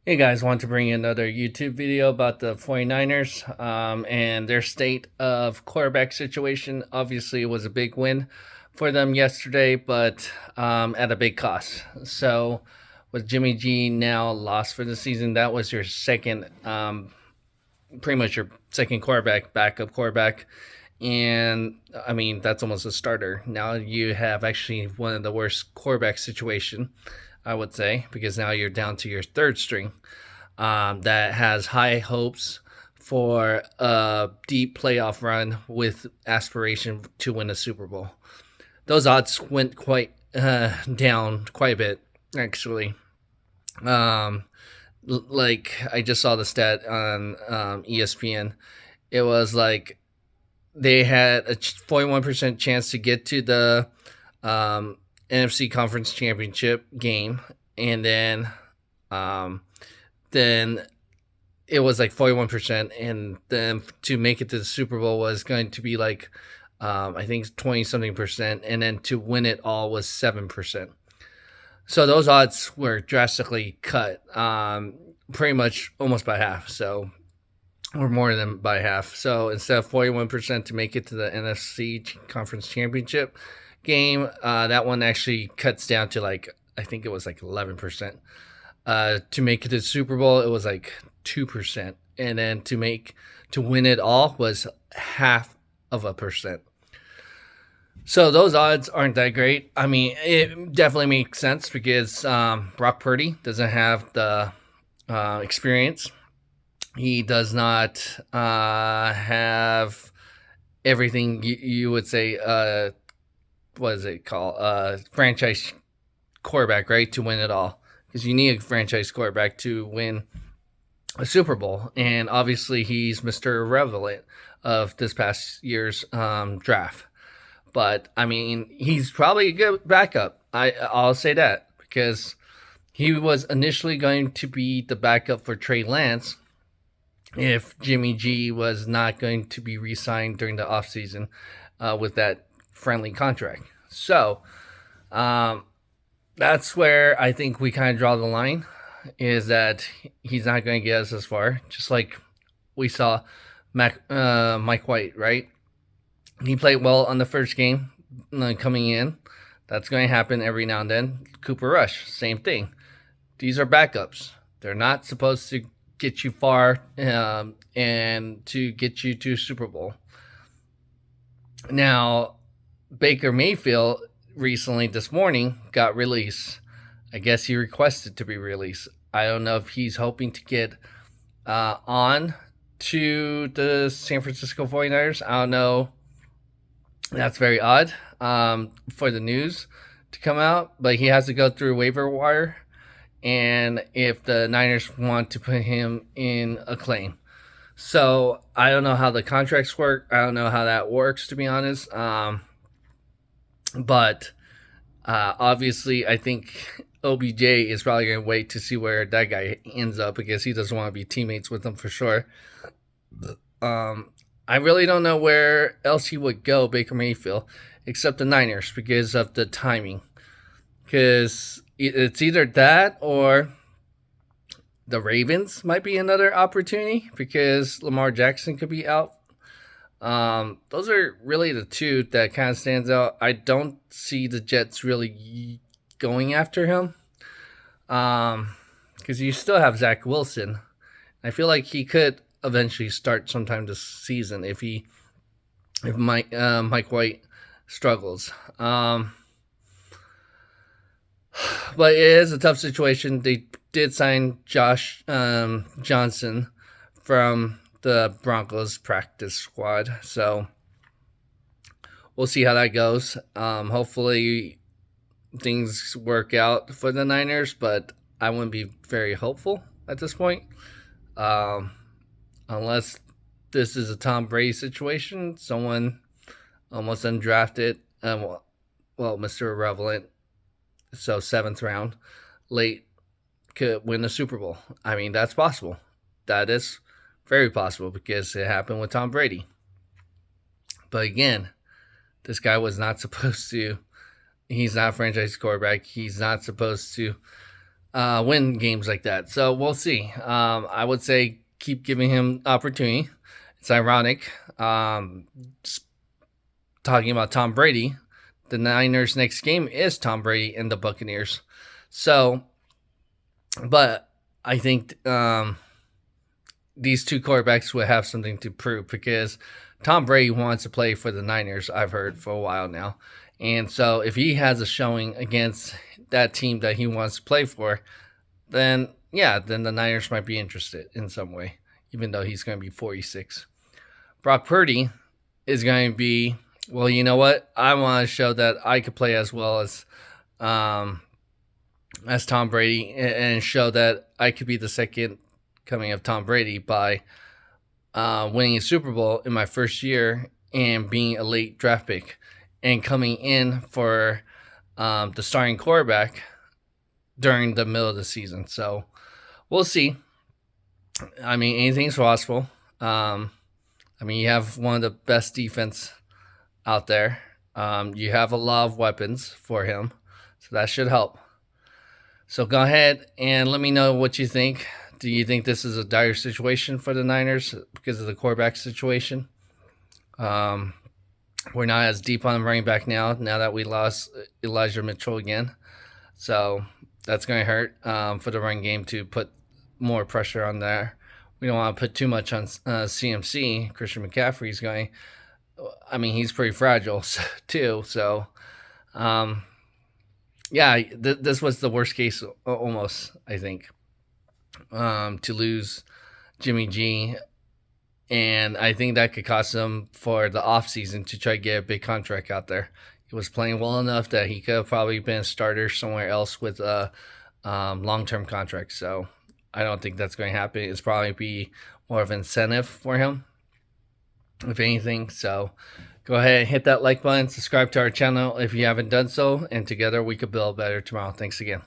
Hey guys, want to bring you another YouTube video about the 49ers and their state of quarterback situation. Obviously, it was a big win for them yesterday, but at a big cost. So, with Jimmy G now lost for the season, that was your second, pretty much your second quarterback, backup quarterback. And I mean, that's almost a starter. Now you have actually one of the worst quarterback situation, I would say, because now you're down to your third string that has high hopes for a deep playoff run with aspiration to win a Super Bowl. Those odds went quite down quite a bit, actually. Um, like I just saw the stat on ESPN. It was like they had a 41% chance to get to the NFC Conference Championship game, and um, then it was like 41%, and then to make it to the Super Bowl was going to be like I think 20 something percent, and then to win it all was 7%. So those odds were drastically cut, pretty much almost by half. So or more than by half. So instead of 41% to make it to the NFC Conference Championship game, that one actually cuts down to like I think it was like 11%. To make it to the Super Bowl, it was like 2%, and then to win it all was half of a percent. So those odds aren't that great. I mean, it definitely makes sense because Brock Purdy doesn't have the experience. He does not have everything you would say. What is it called? Franchise quarterback, right? To win it all, because you need a franchise quarterback to win a Super Bowl, and obviously he's Mr. Irrelevant of this past year's draft. But I mean, he's probably a good backup. I'll say that because he was initially going to be the backup for Trey Lance if Jimmy G was not going to be re-signed during the offseason with that friendly contract. So that's where I think we kind of draw the line, is that he's not going to get us as far. Just like we saw Mike White, right? He played well on the first game coming in. That's going to happen every now and then. Cooper Rush, same thing. These are backups. They're not supposed to get you far and to get you to Super Bowl. Now, Baker Mayfield recently this morning got released. I guess he requested to be released. I don't know if he's hoping to get on to the San Francisco 49ers. I don't know. That's very odd for the news to come out, but he has to go through waiver wire, and if the Niners want to put him in a claim. So I don't know how the contracts work. I don't know how that works, to be honest. But obviously, I think OBJ is probably going to wait to see where that guy ends up because he doesn't want to be teammates with him for sure. I really don't know where else he would go, Baker Mayfield, except the Niners because of the timing. Because it's either that or the Ravens might be another opportunity because Lamar Jackson could be out. Those are really the two that kind of stands out. I don't see the Jets really going after him because you still have Zach Wilson. I feel like he could eventually start sometime this season if Mike White struggles. But it is a tough situation. They did sign Josh Johnson from the Broncos practice squad, so we'll see how that goes. Hopefully things work out for the Niners, but I wouldn't be very hopeful at this point. Unless this is a Tom Brady situation, someone almost undrafted, Mr. Irrelevant, so 7th round, late, could win the Super Bowl. I mean, that's possible. That is very possible because it happened with Tom Brady. But again, this guy was not supposed to. He's not a franchise quarterback. He's not supposed to win games like that. So we'll see. I would say keep giving him opportunity. It's ironic. Talking about Tom Brady, the Niners' next game is Tom Brady and the Buccaneers. So, but I think these two quarterbacks will have something to prove because Tom Brady wants to play for the Niners, I've heard for a while now. And so if he has a showing against that team that he wants to play for, then yeah, then the Niners might be interested in some way, even though he's going to be 46. Brock Purdy is going to be, well, you know what? I want to show that I could play um, as Tom Brady and show that I could be the second coming of Tom Brady by winning a Super Bowl in my first year and being a late draft pick and coming in for the starting quarterback during the middle of the season. So we'll see. I mean, anything's possible. I mean, you have one of the best defense out there. You have a lot of weapons for him, so that should help. So go ahead and let me know what you think. Do you think this is a dire situation for the Niners because of the quarterback situation? We're not as deep on running back now that we lost Elijah Mitchell again. So that's going to hurt for the run game to put more pressure on there. We don't want to put too much on CMC. Christian McCaffrey's going. I mean, he's pretty fragile too. So, yeah, this was the worst case almost, I think, to lose Jimmy G. And I think that could cost him for the offseason to try to get a big contract out there. He was playing well enough that he could have probably been a starter somewhere else with a long-term contract. So I don't think that's going to happen. It's probably be more of an incentive for him, if anything. So go ahead and hit that like button, subscribe to our channel if you haven't done so, and together we could build better tomorrow. Thanks again.